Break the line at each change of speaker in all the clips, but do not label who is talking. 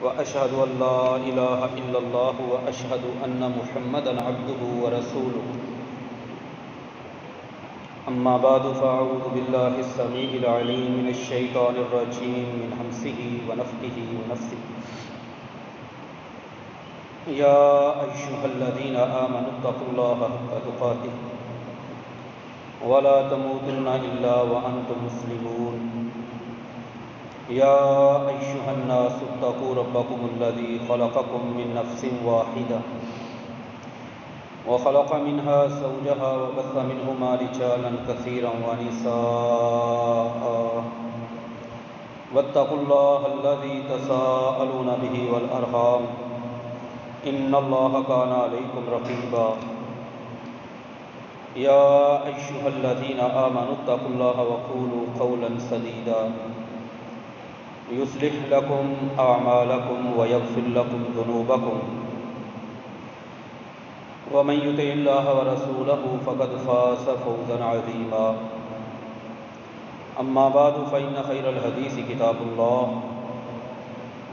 وأشهد أن لا إله إلا الله وأشهد أن محمدا عبده ورسوله. أما بعد فأعوذ بالله السميع العليم من الشيطان الرجيم من همزه ونفخه ونفثه. يا أيها الذين آمنوا اتقوا الله حق تقاته ولا تموتن إلا وأنتم مسلمون. يا أيها الناس اتقوا ربكم الذي خلقكم من نفس واحدة وخلق منها زوجها وبث منهما رجالا كثيرا ونساء واتقوا الله الذي تساءلون به والأرحام إن الله كان عليكم رقيبا. يا أيها الذين آمنوا اتقوا الله وقولوا قولا سديدا يصلح لكم أعمالكم ويغفر لكم ذنوبكم ومن يطع الله ورسوله فقد فاز فوزا عظيما. أما بعد فإن خير الحديث كتاب الله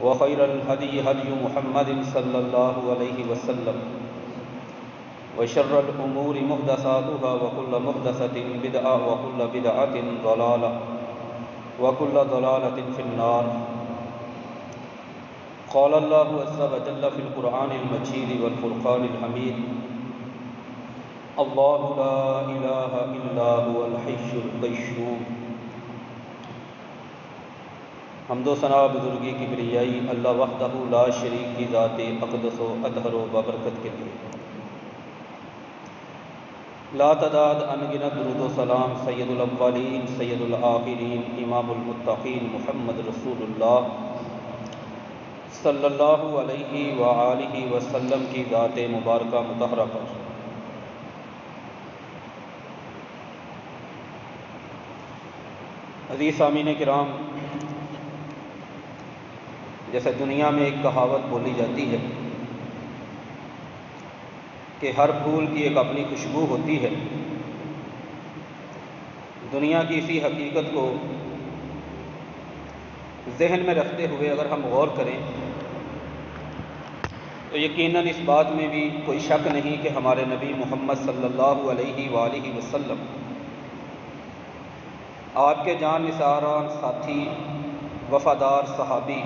وخير الهدي هدي محمد صلى الله عليه وسلم وشر الأمور محدثاتها وكل محدثة بدعة وكل بدعة ضلالة وكل ضلالة في النار. قال الله عز وجل في القرآن المجيد والفرقان الحميد: الله لا إله إلا هو الحي القيوم. حمد و ثنا بزرگی کبریائی اللہ وحدہ لا شریک کی ذات اقدس و اطہر و بابرکت کے لیے. لا تعداد انگنت درود و سلام سید الاولین سید الآخرین امام المتقین محمد رسول اللہ صلی اللہ علیہ وآلہ وسلم کی ذات مبارکہ مطہرہ پر. عزیز سامعین کرام، جیسے دنیا میں ایک کہاوت بولی جاتی ہے کہ ہر پھول کی ایک اپنی خوشبو ہوتی ہے، دنیا کی اسی حقیقت کو ذہن میں رکھتے ہوئے اگر ہم غور کریں تو یقیناً اس بات میں بھی کوئی شک نہیں کہ ہمارے نبی محمد صلی اللہ علیہ وآلہ وسلم آپ کے جان نثاران ساتھی وفادار صحابی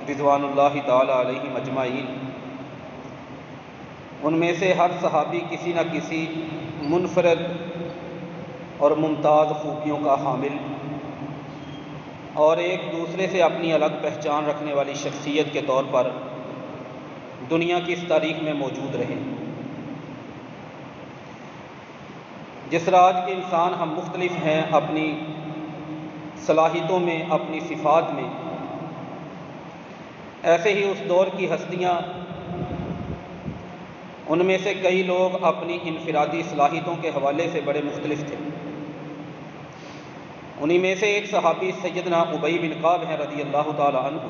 رضوان اللہ تعالی علیہم اجمعین، ان میں سے ہر صحابی کسی نہ کسی منفرد اور ممتاز خوبیوں کا حامل اور ایک دوسرے سے اپنی الگ پہچان رکھنے والی شخصیت کے طور پر دنیا کی اس تاریخ میں موجود رہے. جس طرح آج کے انسان ہم مختلف ہیں اپنی صلاحیتوں میں، اپنی صفات میں، ایسے ہی اس دور کی ہستیاں، ان میں سے کئی لوگ اپنی انفرادی صلاحیتوں کے حوالے سے بڑے مختلف تھے. انہی میں سے ایک صحابی سیدنا ابی بن کعب ہیں رضی اللہ تعالی عنہ.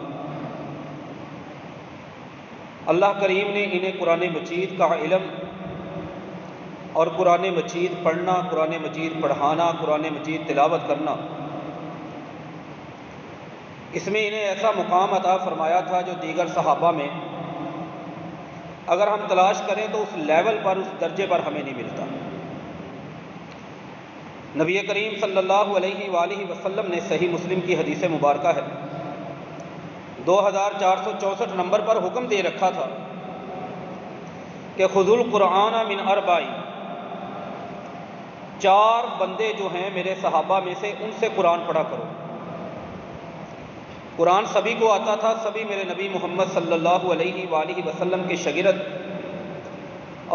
اللہ کریم نے انہیں قرآن مجید کا علم اور قرآن مجید پڑھنا، قرآن مجید پڑھانا، قرآن مجید تلاوت کرنا، اس میں انہیں ایسا مقام عطا فرمایا تھا جو دیگر صحابہ میں اگر ہم تلاش کریں تو اس لیول پر، اس درجے پر ہمیں نہیں ملتا. نبی کریم صلی اللہ علیہ وآلہ وسلم نے صحیح مسلم کی حدیث مبارکہ ہے 2464 نمبر پر حکم دے رکھا تھا کہ خذوا القرآن من اربع، 4 بندے جو ہیں میرے صحابہ میں سے ان سے قرآن پڑھا کرو. قرآن سبھی کو آتا تھا، سبھی میرے نبی محمد صلی اللہ علیہ وآلہ وسلم کے شاگرد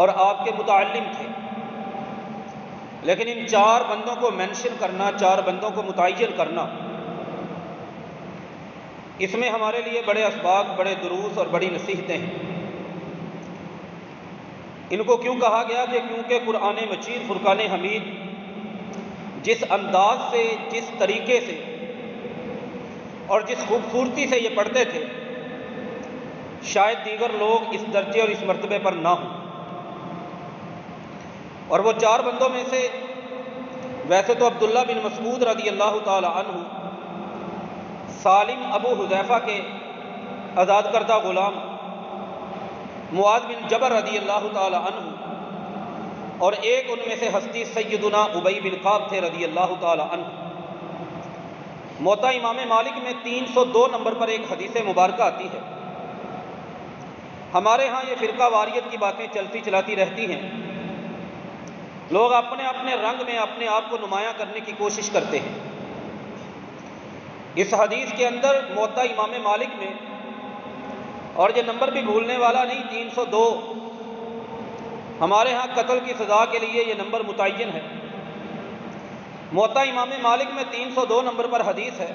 اور آپ کے متعلم تھے، لیکن ان 4 بندوں کو مینشن کرنا، 4 بندوں کو متعین کرنا، اس میں ہمارے لیے بڑے اسباق، بڑے دروس اور بڑی نصیحتیں ہیں. ان کو کیوں کہا گیا؟ کہ کیونکہ قرآن مجید فرقان حمید جس انداز سے، جس طریقے سے اور جس خوبصورتی سے یہ پڑھتے تھے، شاید دیگر لوگ اس درجے اور اس مرتبے پر نہ ہوں. اور وہ 4 بندوں میں سے ویسے تو عبداللہ بن مسعود رضی اللہ تعالی عنہ، سالم ابو حذیفہ کے آزاد کردہ غلام معاذ بن جبل رضی اللہ تعالی عنہ، اور ایک ان میں سے ہستی سیدنا ابی بن کعب تھے رضی اللہ تعالی عنہ۔ موطا امام مالک میں 302 نمبر پر ایک حدیث مبارکہ آتی ہے۔ ہمارے ہاں یہ فرقہ واریت کی باتیں چلتی چلاتی رہتی ہیں، لوگ اپنے اپنے رنگ میں اپنے آپ کو نمایاں کرنے کی کوشش کرتے ہیں۔ اس حدیث کے اندر موطا امام مالک میں، اور یہ نمبر بھی بھولنے والا نہیں، 302، ہمارے ہاں قتل کی سزا کے لیے یہ نمبر متعین ہے۔ موطا امام مالک میں 302 نمبر پر حدیث ہے،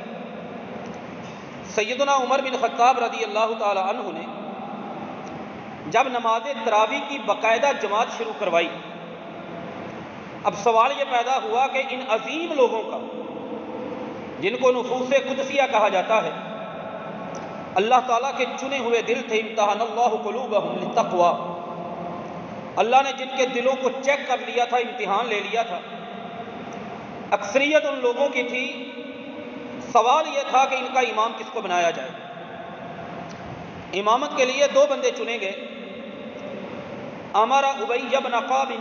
سیدنا عمر بن خطاب رضی اللہ تعالی عنہ نے جب نماز تراویح کی باقاعدہ جماعت شروع کروائی، اب سوال یہ پیدا ہوا کہ ان عظیم لوگوں کا، جن کو نفوس قدسیہ کہا جاتا ہے، اللہ تعالیٰ کے چنے ہوئے دل تھے، امتحان اللہ قلوبہم للتقوی، اللہ نے جن کے دلوں کو چیک کر لیا تھا، امتحان لے لیا تھا، اکثریت ان لوگوں کی تھی۔ سوال یہ تھا کہ ان کا امام کس کو بنایا جائے۔ امامت کے لیے 2 بندے چنے گئے، امر ابی بن کعب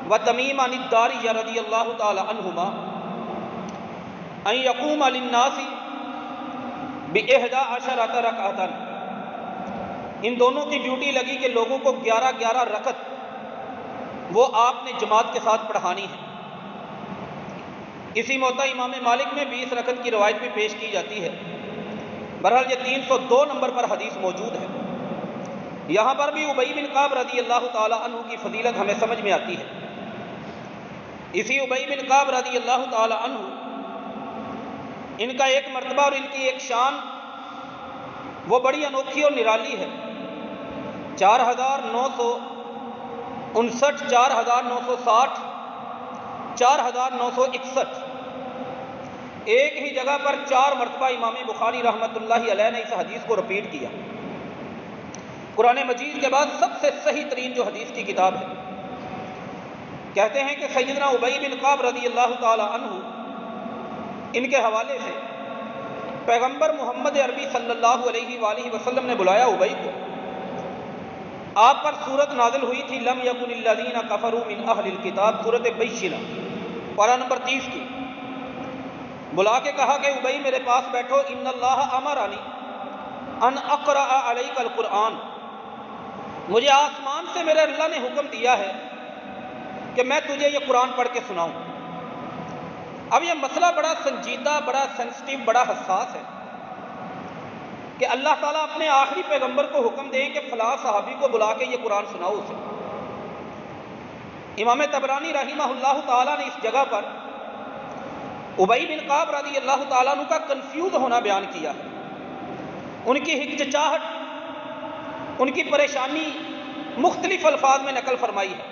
و تمیم الداری رضی اللہ تعالی عنہما ان یقوم للناس ب11 رکعۃ، ان دونوں کی ڈیوٹی لگی کہ لوگوں کو 11 رکعت وہ آپ نے جماعت کے ساتھ پڑھانی ہے۔ اسی موطا امام مالک میں 20 رکعت کی روایت بھی پیش کی جاتی ہے۔ بہرحال یہ 302 نمبر پر حدیث موجود ہے۔ یہاں پر بھی ابی بن کعب رضی اللہ تعالی عنہ کی فضیلت ہمیں سمجھ میں آتی ہے۔ اسی ابی بن کعب رضی اللہ تعالی عنہ، ان کا ایک مرتبہ اور ان کی ایک شان وہ بڑی انوکھی اور نرالی ہے۔ 4959، 4960، 4961، ایک ہی جگہ پر 4 مرتبہ امام بخاری رحمۃ اللہ علیہ نے اس حدیث کو رپیٹ کیا۔ قرآن مجید کے بعد سب سے صحیح ترین جو حدیث کی کتاب ہے، کہتے ہیں کہ سیدنا ابی بن کعب رضی اللہ تعالی عنہ، ان کے حوالے سے پیغمبر محمد عربی صلی اللہ علیہ وآلہ وسلم نے بلایا ابی کو۔ آپ پر سورت نازل ہوئی تھی لم یکن الذین کفروا من اہل الکتاب، سورت بینہ، پارہ نمبر 30 کی۔ بلا کے کہا کہ ابی میرے پاس بیٹھو، ان اللہ امرنی ان اقرأ علیک القرآن، مجھے آسمان سے میرے اللہ نے حکم دیا ہے کہ میں تجھے یہ قرآن پڑھ کے سناؤں۔ اب یہ مسئلہ بڑا سنجیدہ، بڑا سینسٹیو، بڑا حساس ہے کہ اللہ تعالیٰ اپنے آخری پیغمبر کو حکم دے کہ فلاں صحابی کو بلا کے یہ قرآن سناؤ اسے۔ امام طبرانی رحمہ اللہ تعالیٰ نے اس جگہ پر ابی بن کعب رضی اللہ تعالیٰ عنہ کا کنفیوز ہونا بیان کیا ہے، ان کی ہچکچاہٹ، ان کی پریشانی مختلف الفاظ میں نقل فرمائی ہے۔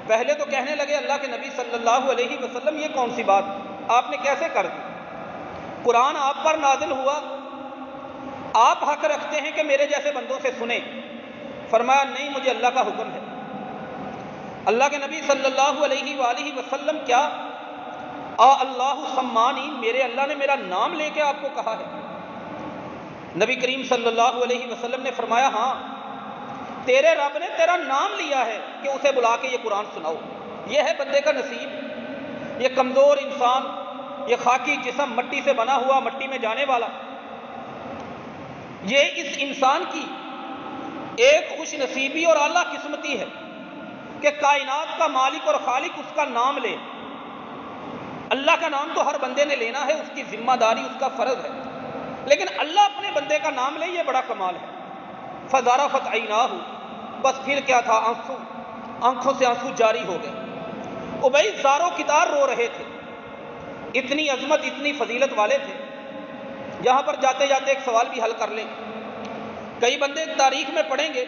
پہلے تو کہنے لگے اللہ کے نبی صلی اللہ علیہ وسلم یہ کون سی بات آپ نے کیسے کر دی؟ قرآن آپ پر نازل ہوا، آپ حق رکھتے ہیں کہ میرے جیسے بندوں سے سنیں۔ فرمایا نہیں، مجھے اللہ کا حکم ہے۔ اللہ کے نبی صلی اللہ علیہ وآلہ وسلم کیا اللہ سمانی، میرے اللہ نے میرا نام لے کے آپ کو کہا ہے؟ نبی کریم صلی اللہ علیہ وسلم نے فرمایا ہاں، تیرے رب نے تیرا نام لیا ہے کہ اسے بلا کے یہ قرآن سناؤ۔ یہ ہے بندے کا نصیب، یہ کمزور انسان، یہ خاکی جسم، مٹی سے بنا ہوا، مٹی میں جانے والا، یہ اس انسان کی ایک خوش نصیبی اور اعلیٰ قسمتی ہے کہ کائنات کا مالک اور خالق اس کا نام لے۔ اللہ کا نام تو ہر بندے نے لینا ہے، اس کی ذمہ داری، اس کا فرض ہے، لیکن اللہ اپنے بندے کا نام لے، یہ بڑا کمال ہے۔ فَذَرَفَتْ عَيْنَاهُ، بس پھر کیا تھا، آنکھوں سے آنسو جاری ہو گئے۔ ابی زارو کتار رو رہے تھے، اتنی عظمت، اتنی فضیلت والے تھے۔ یہاں پر جاتے جاتے ایک سوال بھی حل کر لیں، کئی بندے تاریخ میں پڑھیں گے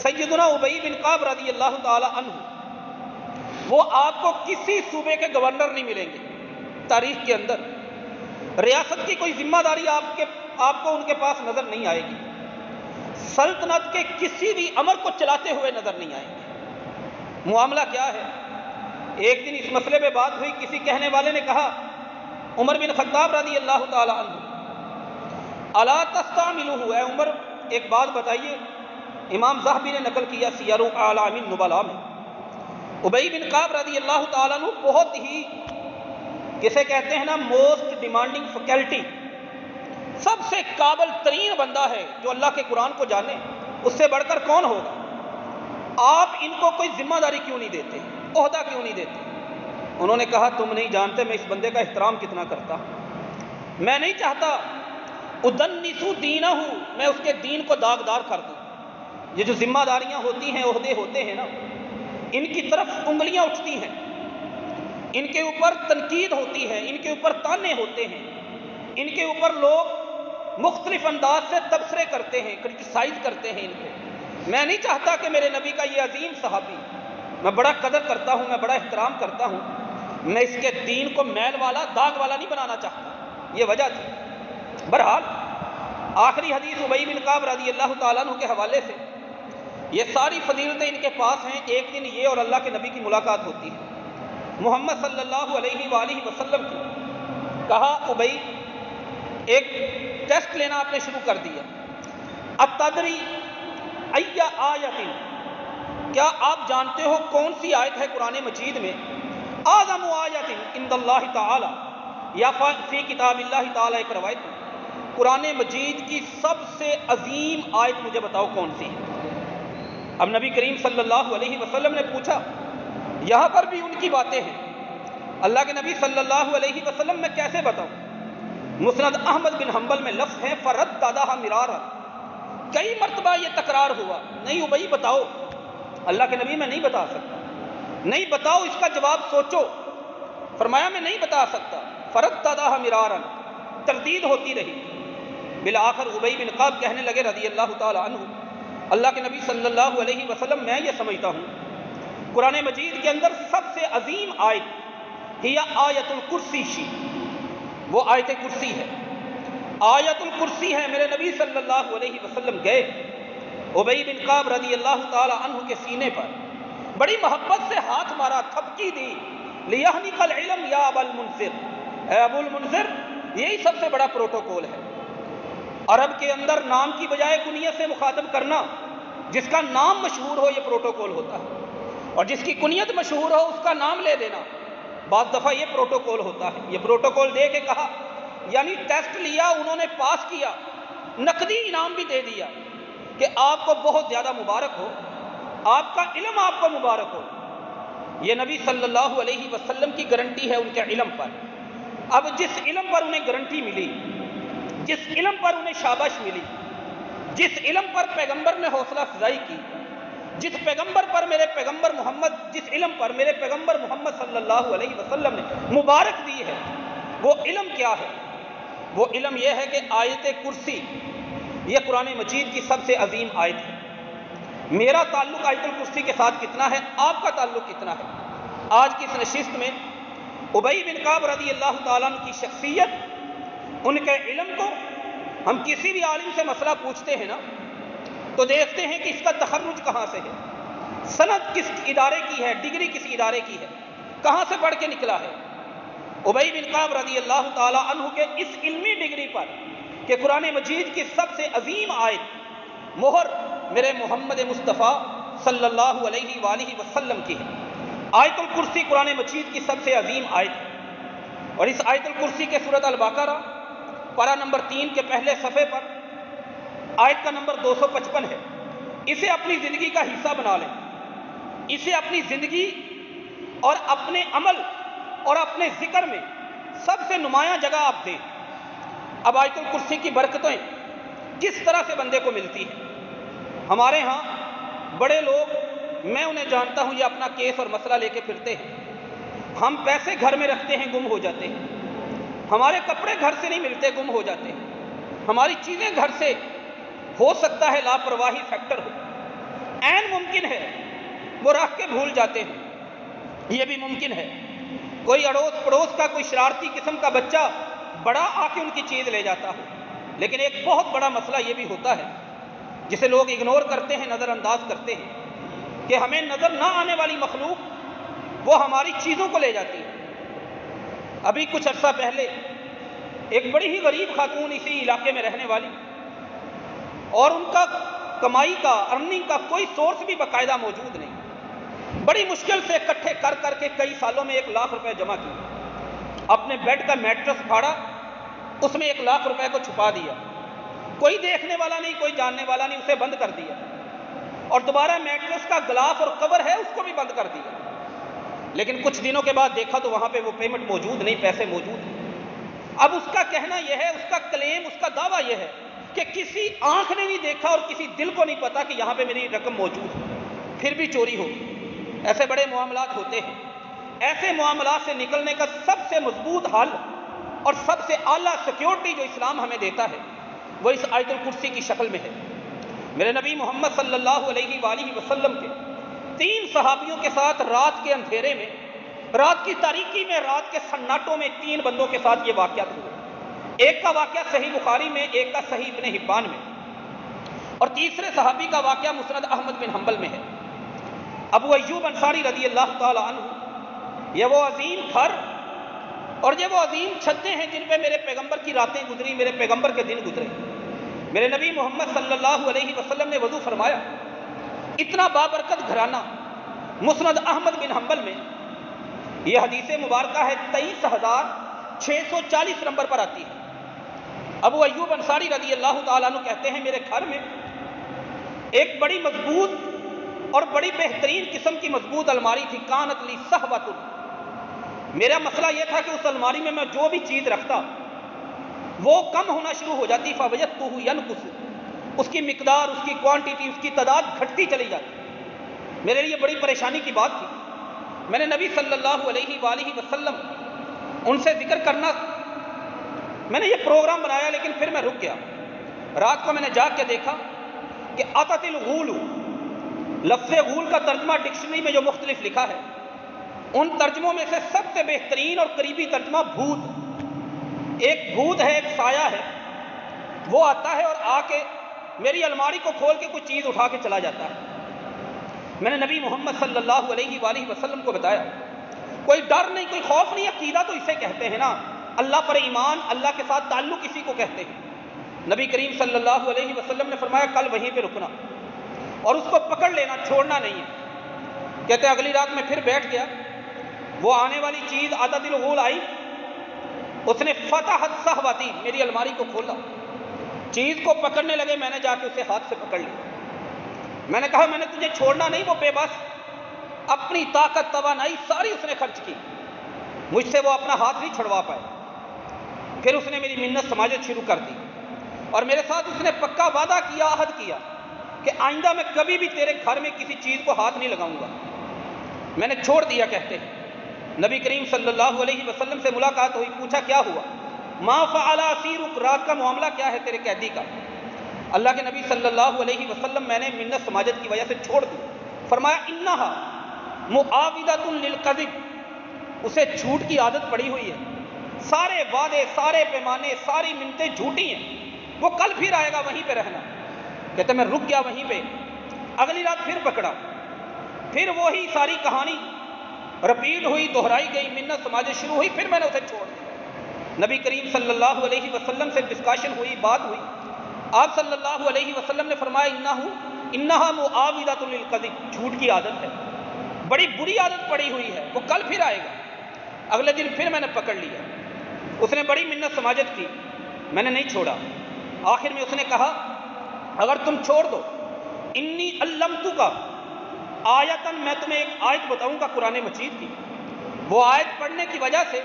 سیدنا ابی بن کعب رضی اللہ تعالی عنہ، وہ آپ کو کسی صوبے کے گورنر نہیں ملیں گے تاریخ کے اندر، ریاست کی کوئی ذمہ داری آپ کو ان کے پاس نظر نہیں آئے گی، سلطنت کے کسی بھی امر کو چلاتے ہوئے نظر نہیں آئیں گے۔ معاملہ کیا ہے؟ ایک دن اس مسئلے پہ بات ہوئی، کسی کہنے والے نے کہا عمر بن خطاب رضی اللہ تعالی عنہ الا تستعملوہ، اے عمر ایک بات بتائیے، امام ذہبی نے نقل کیا سیر اعلام النبلاء میں، ابی بن کعب رضی اللہ تعالیٰ عنہ بہت ہی کسے کہتے ہیں نا موسٹ ڈیمانڈنگ فیکلٹی، سب سے قابل ترین بندہ ہے جو اللہ کے قرآن کو جانے، اس سے بڑھ کر کون ہوگا؟ آپ ان کو کوئی ذمہ داری کیوں نہیں دیتے، عہدہ کیوں نہیں دیتے؟ انہوں نے کہا تم نہیں جانتے میں اس بندے کا احترام کتنا کرتا ہوں، میں نہیں چاہتا ادنسو دینہ، میں اس کے دین کو داغدار کر دوں۔ یہ جو ذمہ داریاں ہوتی ہیں، عہدے ہوتے ہیں نا، ان کی طرف انگلیاں اٹھتی ہیں، ان کے اوپر تنقید ہوتی ہے، ان کے اوپر تانے ہوتے ہیں، ان کے اوپر لوگ مختلف انداز سے تبصرے کرتے ہیں، کرٹیسائز کرتے ہیں ان کو۔ میں نہیں چاہتا کہ میرے نبی کا یہ عظیم صحابی، میں بڑا قدر کرتا ہوں، میں بڑا احترام کرتا ہوں، میں اس کے دین کو میل والا داغ والا نہیں بنانا چاہتا، یہ وجہ تھی۔ بہرحال آخری حدیث ابی بن کعب رضی اللہ تعالیٰ عنہ کے حوالے سے، یہ ساری فضیلتیں ان کے پاس ہیں۔ ایک دن یہ اور اللہ کے نبی کی ملاقات ہوتی ہے، محمد صلی اللہ علیہ وآلہ وسلم کی۔ کہا ابی، ایک ٹیسٹ لینا آپ نے شروع کر دیا، اتدری ای آیت، کیا آپ جانتے ہو کون سی آیت ہے قرآن مجید میں اعظم آیت عند اللہ تعالی، یا فی کتاب اللہ تعالی، ایک روایت ہے قرآن مجید کی سب سے عظیم آیت مجھے بتاؤ کون سی ہے؟ اب نبی کریم صلی اللہ علیہ وسلم نے پوچھا، یہاں پر بھی ان کی باتیں ہیں، اللہ کے نبی صلی اللہ علیہ وسلم میں کیسے بتاؤں؟ مسند احمد بن حنبل میں لفظ ہے فرددھا مرارا، کئی مرتبہ یہ تکرار ہوا، نہیں ابی بتاؤ۔ اللہ کے نبی میں نہیں بتا سکتا، نہیں بتاؤ، اس کا جواب سوچو۔ فرمایا میں نہیں بتا سکتا، فرددھا مرارا، تردید ہوتی رہی۔ بالآخر ابی بن کعب کہنے لگے رضی اللہ تعالی عنہ، اللہ کے نبی صلی اللہ علیہ وسلم میں یہ سمجھتا ہوں قرآن مجید کے اندر سب سے عظیم آیت ہی آیت الکرسی شی، وہ آیت کرسی ہے، آیت الکرسی ہے۔ میرے نبی صلی اللہ علیہ وسلم گئے ابی بن کعب رضی اللہ تعالی عنہ کے سینے پر، بڑی محبت سے ہاتھ مارا، تھپکی دی، لیحنک العلم یا ابا المنذر، اے ابو المنذر، یہی سب سے بڑا پروٹوکول ہے۔ عرب کے اندر نام کی بجائے کنیت سے مخاطب کرنا، جس کا نام مشہور ہو یہ پروٹوکول ہوتا ہے، اور جس کی کنیت مشہور ہو اس کا نام لے دینا بعض دفعہ یہ پروٹوکول ہوتا ہے۔ یہ پروٹوکول دے کے کہا، یعنی ٹیسٹ لیا، انہوں نے پاس کیا، نقدی انعام بھی دے دیا کہ آپ کو بہت زیادہ مبارک ہو، آپ کا علم آپ کو مبارک ہو۔ یہ نبی صلی اللہ علیہ وسلم کی گارنٹی ہے ان کے علم پر۔ اب جس علم پر انہیں گارنٹی ملی، جس علم پر انہیں شاباش ملی، جس علم پر پیغمبر نے حوصلہ افزائی کی، جس پیغمبر پر میرے پیغمبر محمد، جس علم پر میرے پیغمبر محمد صلی اللہ علیہ وسلم نے مبارک دی ہے، وہ علم کیا ہے؟ وہ علم یہ ہے کہ آیت کرسی یہ قرآن مجید کی سب سے عظیم آیت ہے۔ میرا تعلق آیت الکرسی کے ساتھ کتنا ہے، آپ کا تعلق کتنا ہے؟ آج کی اس نشست میں ابی بن کعب رضی اللہ تعالیٰ عنہ کی شخصیت، ان کے علم کو، ہم کسی بھی عالم سے مسئلہ پوچھتے ہیں نا تو دیکھتے ہیں کہ اس کا تخرج کہاں سے ہے، سند کس ادارے کی ہے، ڈگری کس ادارے کی ہے، کہاں سے پڑھ کے نکلا ہے۔ ابی بن کعب رضی اللہ تعالی عنہ کے اس علمی ڈگری پر کہ قرآن مجید کی سب سے عظیم آیت مہر میرے محمد مصطفیٰ صلی اللہ علیہ وآلہ وسلم کی ہے۔ آیت الکرسی قرآن مجید کی سب سے عظیم آیت ہے، اور اس آیت الکرسی کے سورۃ البقرہ پارہ نمبر 3 کے پہلے صفحے پر آیت کا نمبر 255 ہے۔ اسے اپنی زندگی کا حصہ بنا لیں، اسے اپنی زندگی اور اپنے عمل اور اپنے ذکر میں سب سے نمایاں جگہ آپ دیں۔ اب آیت الکرسی کی برکتیں کس طرح سے بندے کو ملتی ہیں؟ ہمارے ہاں بڑے لوگ، میں انہیں جانتا ہوں، یہ اپنا کیس اور مسئلہ لے کے پھرتے ہیں۔ ہم پیسے گھر میں رکھتے ہیں، گم ہو جاتے ہیں، ہمارے کپڑے گھر سے نہیں ملتے، گم ہو جاتے ہیں، ہماری چیزیں گھر سے، ہو سکتا ہے لاپرواہی فیکٹر ہو، عین ممکن ہے وہ رکھ کے بھول جاتے ہیں، یہ بھی ممکن ہے کوئی اڑوس پڑوس کا کوئی شرارتی قسم کا بچہ بڑا آ کے ان کی چیز لے جاتا ہو۔ لیکن ایک بہت بڑا مسئلہ یہ بھی ہوتا ہے جسے لوگ اگنور کرتے ہیں، نظر انداز کرتے ہیں، کہ ہمیں نظر نہ آنے والی مخلوق وہ ہماری چیزوں کو لے جاتی ہے۔ ابھی کچھ عرصہ پہلے ایک بڑی ہی غریب خاتون اسی علاقے میں رہنے والی، اور ان کا کمائی کا ارننگ کا کوئی سورس بھی باقاعدہ موجود نہیں، بڑی مشکل سے اکٹھے کر کر کے کئی سالوں میں 1 لاکھ روپے جمع کیے، اپنے بیڈ کا میٹرس پھاڑا، اس میں 1 لاکھ روپے کو چھپا دیا، کوئی دیکھنے والا نہیں، کوئی جاننے والا نہیں، اسے بند کر دیا، اور دوبارہ میٹرس کا گلاف اور کور ہے اس کو بھی بند کر دیا۔ لیکن کچھ دنوں کے بعد دیکھا تو وہاں پہ وہ پیمنٹ موجود نہیں، پیسے موجود نہیں۔ اب اس کا کہنا یہ ہے، اس کا کلیم، اس کا دعویٰ یہ ہے کہ کسی آنکھ نے نہیں دیکھا اور کسی دل کو نہیں پتا کہ یہاں پہ میری رقم موجود ہے، پھر بھی چوری ہوگی۔ ایسے بڑے معاملات ہوتے ہیں۔ ایسے معاملات سے نکلنے کا سب سے مضبوط حل اور سب سے اعلیٰ سیکیورٹی جو اسلام ہمیں دیتا ہے وہ اس آیت الکرسی کی شکل میں ہے۔ میرے نبی محمد صلی اللہ علیہ وآلہ وسلم کے 3 صحابیوں کے ساتھ رات کے اندھیرے میں، رات کی تاریکی میں، رات کے سناٹوں میں 3 بندوں کے ساتھ یہ واقعات ہوئے۔ ایک کا واقعہ صحیح بخاری میں، ایک کا صحیح ابن حبان میں، اور تیسرے صحابی کا واقعہ مسند احمد بن حنبل میں ہے۔ ابو ایوب انصاری رضی اللہ تعالی عنہ، یہ وہ عظیم گھر اور یہ وہ عظیم چھتیں ہیں جن پہ میرے پیغمبر کی راتیں گزری، میرے پیغمبر کے دن گزرے۔ میرے نبی محمد صلی اللہ علیہ وسلم نے وضو فرمایا، اتنا بابرکت گھرانہ مسند احمد بن حنبل میں یہ حدیث مبارکہ ہے 23,640 نمبر پر آتی ہے۔ ابو ایوب انصاری رضی اللہ تعالیٰ عنہ کہتے ہیں میرے گھر میں ایک بڑی مضبوط اور بڑی بہترین قسم کی مضبوط الماری تھی، کانت لی صحبۃ۔ میرا مسئلہ یہ تھا کہ اس الماری میں جو بھی چیز رکھتا وہ کم ہونا شروع ہو جاتی، فوجدتہ ینقص، اس کی مقدار، اس کی کوانٹیٹی، اس کی تعداد گھٹتی چلی جاتی۔ میرے لیے بڑی پریشانی کی بات تھی۔ میں نے نبی صلی اللہ علیہ وآلہ وسلم ان سے ذکر کرنا، میں نے یہ پروگرام بنایا لیکن پھر میں رک گیا۔ رات کو میں نے جاگ کے دیکھا کہ اتت الغول، لفظ غول کا ترجمہ ڈکشنری میں جو مختلف لکھا ہے ان ترجموں میں سے سب سے بہترین اور قریبی ترجمہ بھوت۔ ایک بھوت ہے، ایک سایہ ہے، وہ آتا ہے اور آ کے میری الماری کو کھول کے کوئی چیز اٹھا کے چلا جاتا ہے۔ میں نے نبی محمد صلی اللہ علیہ وآلہ وسلم کو بتایا، کوئی ڈر نہیں، کوئی خوف نہیں، عقیدہ تو اسے کہتے ہیں نا، اللہ پر ایمان، اللہ کے ساتھ تعلق اسی کو کہتے ہیں۔ نبی کریم صلی اللہ علیہ وسلم نے فرمایا کل وہیں پہ رکنا اور اس کو پکڑ لینا، چھوڑنا نہیں ہے۔ کہتے اگلی رات میں پھر بیٹھ گیا، وہ آنے والی چیز عدد الغول آئی، اس نے فتحت صحبتی، میری الماری کو کھولا، چیز کو پکڑنے لگے، میں نے جا کے اسے ہاتھ سے پکڑ لیا۔ میں نے کہا میں نے تجھے چھوڑنا نہیں، وہ بے بس اپنی طاقت توانائی ساری اس نے خرچ کی، مجھ سے وہ اپنا ہاتھ نہیں چھڑوا پائے۔ پھر اس نے میری منت سماجت شروع کر دی اور میرے ساتھ اس نے پکا وعدہ کیا، عہد کیا کہ آئندہ میں کبھی بھی تیرے گھر میں کسی چیز کو ہاتھ نہیں لگاؤں گا۔ میں نے چھوڑ دیا۔ کہتے ہیں نبی کریم صلی اللہ علیہ وسلم سے ملاقات ہوئی، پوچھا کیا ہوا؟ ما فعل اسیرک، رات کا معاملہ کیا ہے تیرے قیدی کا؟ اللہ کے نبی صلی اللہ علیہ وسلم میں نے منت سماجت کی وجہ سے چھوڑ دی۔ فرمایا انہا معاودۃ للکذب، اسے جھوٹ کی عادت پڑی ہوئی ہے، سارے وعدے، سارے پیمانے، ساری منتیں جھوٹی ہیں، وہ کل پھر آئے گا، وہیں پہ رہنا۔ کہتے میں رک گیا وہیں پہ، اگلی رات پھر پکڑا، پھر وہی ساری کہانی رپیٹ ہوئی، دہرائی گئی، منت سماجت شروع ہوئی، پھر میں نے اسے چھوڑ دیا۔ نبی کریم صلی اللہ علیہ وسلم سے ڈسکشن ہوئی، بات ہوئی، آپ صلی اللہ علیہ وسلم نے فرمایا انہا معاودۃ للکذب، جھوٹ کی عادت ہے، بڑی بری عادت پڑی ہوئی ہے، وہ کل پھر آئے گا۔ اگلے دن پھر میں نے پکڑ لیا، اس نے بڑی منت سماجت کی، میں نے نہیں چھوڑا۔ آخر میں اس نے کہا اگر تم چھوڑ دو، انی علمتک آیتن، میں تمہیں ایک آیت بتاؤں گا قرآن مجید کی، وہ آیت پڑھنے کی وجہ سے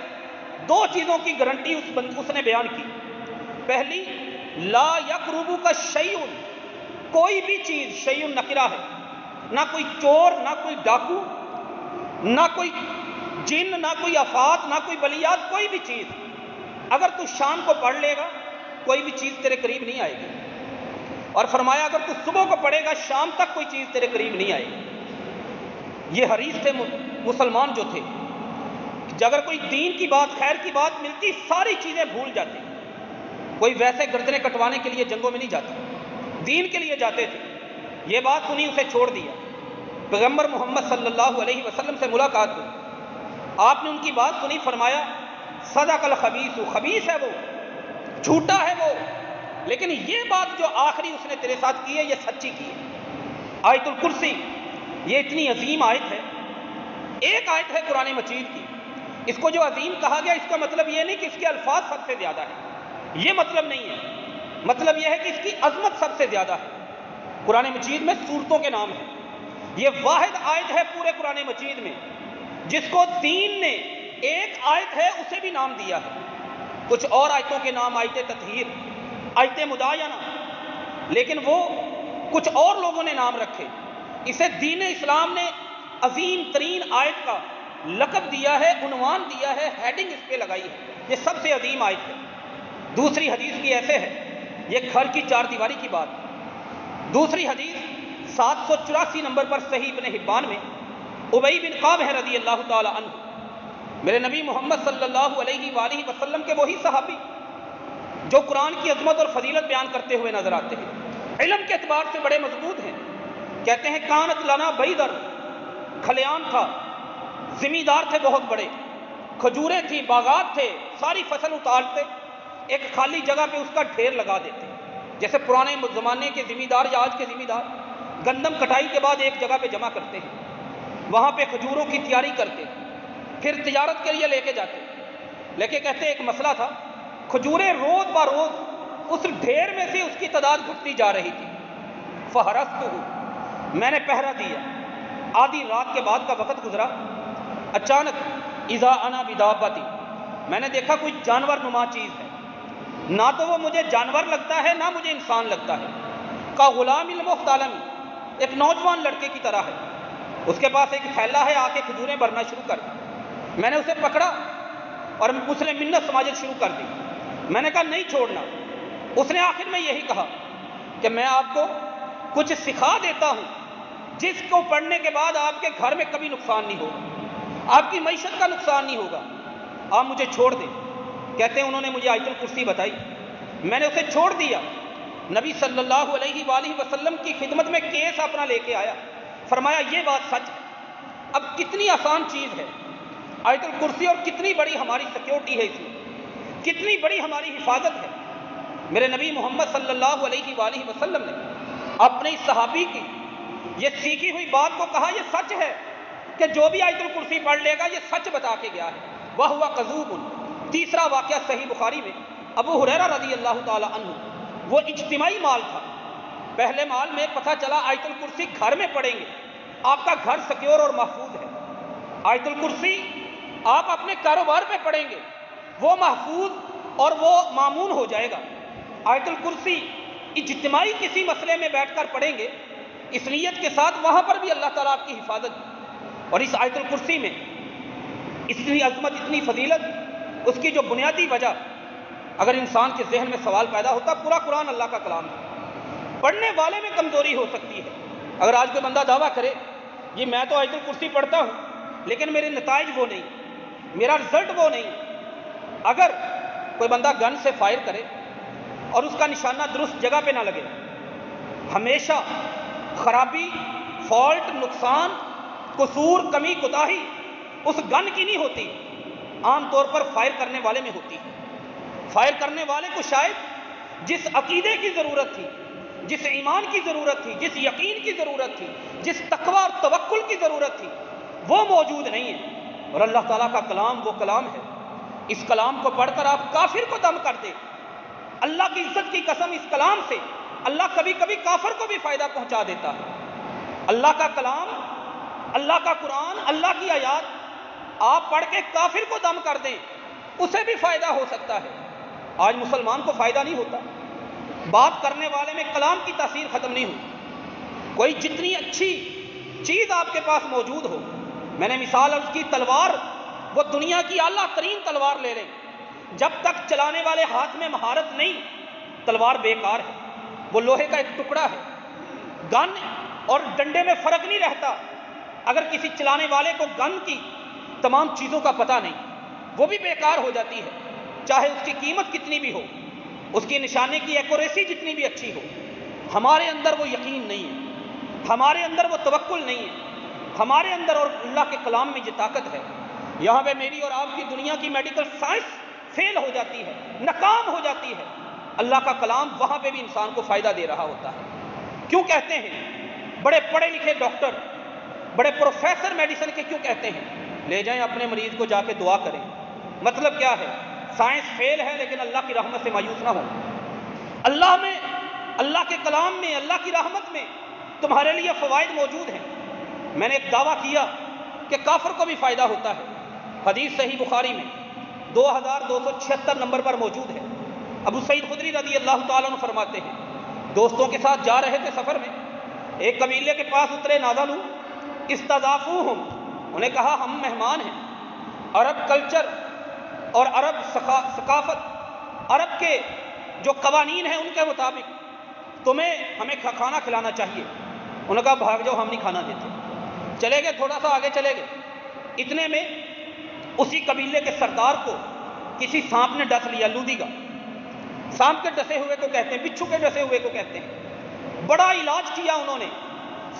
2 چیزوں کی گارنٹی اس نے بیان کی۔ پہلی، لا یقربک شیء، کوئی بھی چیز، شیء نکرہ ہے، نہ کوئی چور، نہ کوئی ڈاکو، نہ کوئی جن، نہ کوئی آفات، نہ کوئی بلیات، کوئی بھی چیز اگر تو شام کو پڑھ لے گا کوئی بھی چیز تیرے قریب نہیں آئے گی۔ اور فرمایا اگر تو صبح کو پڑھے گا شام تک کوئی چیز تیرے قریب نہیں آئے گی۔ یہ حریص تھے مسلمان جو تھے، اگر کوئی دین کی بات، خیر کی بات ملتی، ساری چیزیں بھول جاتے۔ کوئی ویسے گردنیں کٹوانے کے لیے جنگوں میں نہیں جاتا، دین کے لیے جاتے تھے۔ یہ بات سنی، اسے چھوڑ دیا۔ پیغمبر محمد صلی اللہ علیہ وسلم سے ملاقات ہوئی، آپ نے ان کی بات سنی، فرمایا صدق الخبیث، خبیث ہے وہ، جھوٹا ہے وہ، لیکن یہ بات جو آخری اس نے تیرے ساتھ کی ہے یہ سچی کی ہے۔ آیت الکرسی یہ اتنی عظیم آیت ہے، ایک آیت ہے قرآن مجید کی، اس کو جو عظیم کہا گیا اس کا مطلب یہ نہیں کہ اس کے الفاظ سب سے زیادہ ہیں، یہ مطلب نہیں ہے، مطلب یہ ہے کہ اس کی عظمت سب سے زیادہ ہے۔ قرآن مجید میں سورتوں کے نام ہیں، یہ واحد آیت ہے پورے قرآن مجید میں جس کو دین نے ایک آیت ہے اسے بھی نام دیا ہے۔ کچھ اور آیتوں کے نام آیت تطہیر، آیت مداینہ، لیکن وہ کچھ اور لوگوں نے نام رکھے، اسے دین اسلام نے عظیم ترین آیت کا لقب دیا ہے، عنوان دیا ہے، ہیڈنگ اس پہ لگائی ہے، یہ سب سے عظیم آیت ہے۔ دوسری حدیث بھی ایسے ہے، یہ گھر کی چار دیواری کی بات۔ دوسری حدیث 784 نمبر پر صحیح ابن حبان میں ابی بن کعب ہے رضی اللہ تعالی عنہ، میرے نبی محمد صلی اللہ علیہ وآلہ وسلم کے وہی صحابی جو قرآن کی عظمت اور فضیلت بیان کرتے ہوئے نظر آتے ہیں، علم کے اعتبار سے بڑے مضبوط ہیں۔ کہتے ہیں کانت لنا بیدر، کھلیان تھا، زمیندار تھے بہت بڑے، کھجوریں تھیں، باغات تھے، ساری فصل اتارتے، ایک خالی جگہ پہ اس کا ڈھیر لگا دیتے، جیسے پرانے زمانے کے زمیندار یا آج کے زمیندار گندم کٹائی کے بعد ایک جگہ پہ جمع کرتے ہیں، وہاں پہ کھجوروں کی تیاری کرتے، پھر تجارت کے لیے لے کے جاتے، لیکن کہتے ایک مسئلہ تھا، کھجوریں روز با روز اس ڈھیر میں سے اس کی تعداد گھٹتی جا رہی تھی۔ فہرستہ، میں نے پہرا دیا، آدھی رات کے بعد کا وقت گزرا، اچانک اذا انا بدابتی، میں نے دیکھا کوئی جانور نما چیز ہے، نہ تو وہ مجھے جانور لگتا ہے نہ مجھے انسان لگتا ہے، کا غلام المحتلم، ایک نوجوان لڑکے کی طرح ہے، اس کے پاس ایک تھیلا ہے، آ کے کھجوریں بھرنا شروع کر دی، میں نے اسے پکڑا اور اس نے منت سماجت شروع کر دی، میں نے کہا نہیں چھوڑنا، اس نے آخر میں یہی کہا کہ میں آپ کو کچھ سکھا دیتا ہوں جس کو پڑھنے کے بعد آپ کے گھر میں کبھی نقصان نہیں ہوگا، آپ کی معیشت کا نقصان نہیں ہوگا، آپ مجھے چھوڑ دیں۔ کہتے ہیں انہوں نے مجھے آیت الکرسی بتائی، میں نے اسے چھوڑ دیا، نبی صلی اللہ علیہ وآلہ وسلم کی خدمت میں کیس اپنا لے کے آیا، فرمایا یہ بات سچ ہے۔ اب کتنی آسان چیز ہے آیت الکرسی اور کتنی بڑی ہماری سیکیورٹی ہے، اس میں کتنی بڑی ہماری حفاظت ہے۔ میرے نبی محمد صلی اللہ علیہ وآلہ وسلم نے اپنے اس صحابی کی یہ سیکھی ہوئی بات کو کہا یہ سچ ہے کہ جو بھی آیت الکرسی پڑھ لے گا یہ سچ بتا کے گیا ہے، وَهُوَ قَذُوبٌ۔ تیسرا واقعہ صحیح بخاری میں ابو ہریرہ رضی اللہ تعالی عنہ، وہ اجتماعی مال تھا، پہلے مال میں پتہ چلا آیت الکرسی گھر میں پڑھیں گے آپ کا گھر سیکیور اور محفوظ ہے، آیت الکرسی آپ اپنے کاروبار پہ پڑھیں گے وہ محفوظ اور وہ مامون ہو جائے گا، آیت الکرسی اجتماعی کسی مسئلے میں بیٹھ کر پڑھیں گے اس نیت کے ساتھ وہاں پر بھی اللہ تعالیٰ آپ کی حفاظت۔ اور اس آیت الکرسی میں اتنی عظمت، اتنی فضیلت، اس کی جو بنیادی وجہ، اگر انسان کے ذہن میں سوال پیدا ہوتا، پورا قرآن اللہ کا کلام ہے، پڑھنے والے میں کمزوری ہو سکتی ہے۔ اگر آج کوئی بندہ دعویٰ کرے یہ میں تو آیت الکرسی پڑھتا ہوں لیکن میرے نتائج وہ نہیں، میرا رزلٹ وہ نہیں، اگر کوئی بندہ گن سے فائر کرے اور اس کا نشانہ درست جگہ پہ نہ لگے، ہمیشہ خرابی، فالٹ، نقصان، قصور، کمی، کوتاہی اس گن کی نہیں ہوتی، عام طور پر فائر کرنے والے میں ہوتی ہے۔ فائر کرنے والے کو شاید جس عقیدے کی ضرورت تھی، جس ایمان کی ضرورت تھی، جس یقین کی ضرورت تھی، جس تقوی اور توکل کی ضرورت تھی وہ موجود نہیں ہے، اور اللہ تعالیٰ کا کلام وہ کلام ہے، اس کلام کو پڑھ کر آپ کافر کو دم کر دیں، اللہ کی عزت کی قسم اس کلام سے اللہ کبھی کبھی کافر کو بھی فائدہ پہنچا دیتا ہے۔ اللہ کا کلام، اللہ کا قرآن، اللہ کی آیات آپ پڑھ کے کافر کو دم کر دیں اسے بھی فائدہ ہو سکتا ہے۔ آج مسلمان کو فائدہ نہیں ہوتا، بات کرنے والے میں کلام کی تاثیر ختم نہیں ہوتی۔ کوئی جتنی اچھی چیز آپ کے پاس موجود ہو، میں نے مثال عرض کی تلوار، وہ دنیا کی اعلیٰ ترین تلوار لے لیں، جب تک چلانے والے ہاتھ میں مہارت نہیں تلوار بیکار ہے، وہ لوہے کا ایک ٹکڑا ہے، گن اور ڈنڈے میں فرق نہیں رہتا، اگر کسی چلانے والے کو گن کی تمام چیزوں کا پتہ نہیں وہ بھی بیکار ہو جاتی ہے، چاہے اس کی قیمت کتنی بھی ہو، اس کی نشانے کی ایکوریسی جتنی بھی اچھی ہو۔ ہمارے اندر وہ یقین نہیں ہے، ہمارے اندر وہ توکل نہیں ہے، ہمارے اندر اور اللہ کے کلام میں یہ طاقت ہے۔ یہاں پہ میری اور آپ کی دنیا کی میڈیکل سائنس فیل ہو جاتی ہے، ناکام ہو جاتی ہے، اللہ کا کلام وہاں پہ بھی انسان کو فائدہ دے رہا ہوتا ہے۔ کیوں کہتے ہیں بڑے پڑھے لکھے ڈاکٹر، بڑے پروفیسر میڈیسن کے کیوں کہتے ہیں لے جائیں اپنے مریض کو جا کے دعا کریں؟ مطلب کیا ہے؟ سائنس فیل ہے لیکن اللہ کی رحمت سے مایوس نہ ہو۔ اللہ میں، اللہ کے کلام میں، اللہ کی رحمت میں تمہارے لیے فوائد موجود ہیں۔ میں نے ایک دعویٰ کیا کہ کافر کو بھی فائدہ ہوتا ہے، حدیث صحیح بخاری میں 2276 نمبر پر موجود ہے۔ ابو سعید خدری رضی اللہ تعالیٰ عنہ فرماتے ہیں دوستوں کے ساتھ جا رہے تھے سفر میں، ایک قبیلے کے پاس اترے، نازلوا استضافوہم، انہیں کہا ہم مہمان ہیں، عرب کلچر اور عرب ثقافت، عرب کے جو قوانین ہیں ان کے مطابق ہمیں کھانا کھلانا چاہیے۔ انہوں نے کہا بھاگ جاؤ، ہم نہیں کھانا دیتے۔ چلے گئے، تھوڑا سا آگے چلے گئے، اتنے میں اسی قبیلے کے سردار کو کسی سانپ نے ڈس لیا، لودی کا۔ سانپ کے ڈسے ہوئے کو کہتے ہیں، بچھو کے ڈسے ہوئے کو کہتے ہیں۔ بڑا علاج کیا انہوں نے۔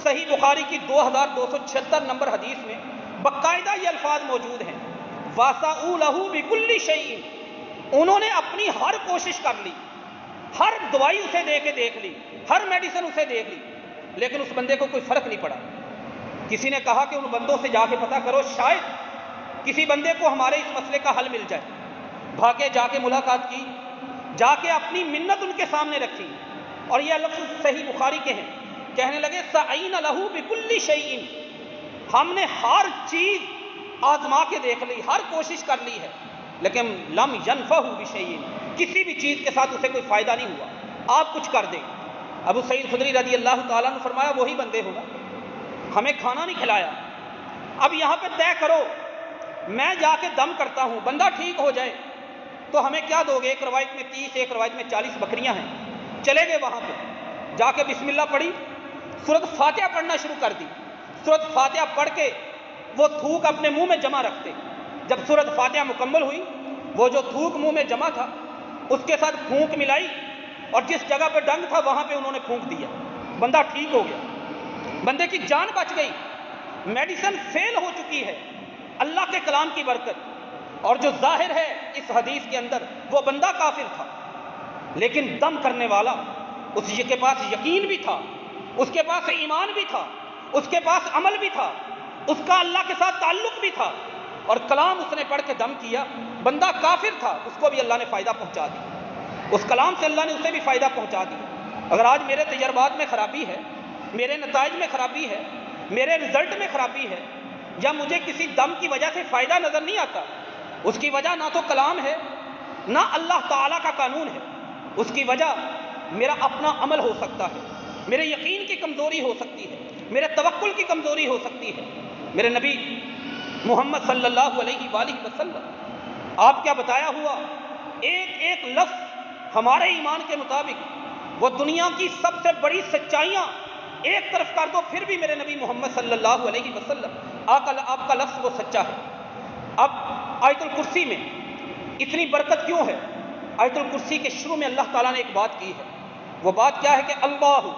صحیح بخاری کی 2276 نمبر حدیث میں باقاعدہ یہ الفاظ موجود ہیں، وَاسَعُوا لَهُ بِكُلِّ شَيْءٍ، انہوں نے اپنی ہر کوشش کر لی، ہر دوائی اسے دے کے دیکھ لی، ہر میڈیسن اسے دیکھ لی، لیکن اس بندے کو کوئی فرق نہیں پڑا۔ کسی نے کہا کہ ان بندوں سے جا کے پتہ کرو، شاید کسی بندے کو ہمارے اس مسئلے کا حل مل جائے۔ بھاگے، جا کے ملاقات کی، جا کے اپنی منت ان کے سامنے رکھی، اور یہ لفظ صحیح بخاری کے ہیں۔ کہنے لگے سعین لہو بکل شیء، ہم نے ہر چیز آزما کے دیکھ لی، ہر کوشش کر لی ہے، لیکن لم ینفہ بشیء، کسی بھی چیز کے ساتھ اسے کوئی فائدہ نہیں ہوا، آپ کچھ کر دیں۔ ابو سعید خدری رضی اللہ تعالیٰ نے فرمایا وہی بندے ہو نا، ہمیں کھانا نہیں کھلایا، اب یہاں پہ طے کرو، میں جا کے دم کرتا ہوں، بندہ ٹھیک ہو جائے تو ہمیں کیا دو گے؟ ایک روایت میں 30، ایک روایت میں 40 بکریاں ہیں۔ چلے گئے وہاں پہ، جا کے بسم اللہ پڑھی، سورۃ فاتحہ پڑھنا شروع کر دی۔ سورۃ فاتحہ پڑھ کے وہ تھوک اپنے منہ میں جمع رکھتے، جب سورۃ فاتحہ مکمل ہوئی، وہ جو تھوک منہ میں جمع تھا اس کے ساتھ پھونک ملائی، اور جس جگہ پہ ڈنگ تھا وہاں پہ انہوں نے پھونک دیا، بندہ ٹھیک ہو گیا، بندے کی جان بچ گئی۔ میڈیسن فیل ہو چکی ہے اللہ کے کلام کی برکت، اور جو ظاہر ہے اس حدیث کے اندر وہ بندہ کافر تھا، لیکن دم کرنے والا اس کے پاس یقین بھی تھا، اس کے پاس ایمان بھی تھا، اس کے پاس عمل بھی تھا، اس کا اللہ کے ساتھ تعلق بھی تھا، اور کلام اس نے پڑھ کے دم کیا۔ بندہ کافر تھا، اس کو بھی اللہ نے فائدہ پہنچا دیا، اس کلام سے اللہ نے اسے بھی فائدہ پہنچا دیا۔ اگر آج میرے تجربات میں خرابی ہے، میرے نتائج میں خرابی ہے، میرے رزلٹ میں خرابی ہے، یا مجھے کسی دم کی وجہ سے فائدہ نظر نہیں آتا، اس کی وجہ نہ تو کلام ہے، نہ اللہ تعالیٰ کا قانون ہے، اس کی وجہ میرا اپنا عمل ہو سکتا ہے، میرے یقین کی کمزوری ہو سکتی ہے، میرے توکل کی کمزوری ہو سکتی ہے۔ میرے نبی محمد صلی اللہ علیہ وآلہ وسلم، آپ کیا بتایا ہوا ایک ایک لفظ ہمارے ایمان کے مطابق، وہ دنیا کی سب سے بڑی سچائیاں ایک طرف کر دو، پھر بھی میرے نبی محمد صلی اللہ علیہ وسلم آپ کا لفظ وہ سچا ہے۔ اب آیت الکرسی میں اتنی برکت کیوں ہے؟ آیت الکرسی کے شروع میں اللہ تعالیٰ نے ایک بات کی ہے، وہ بات کیا ہے کہ اللہ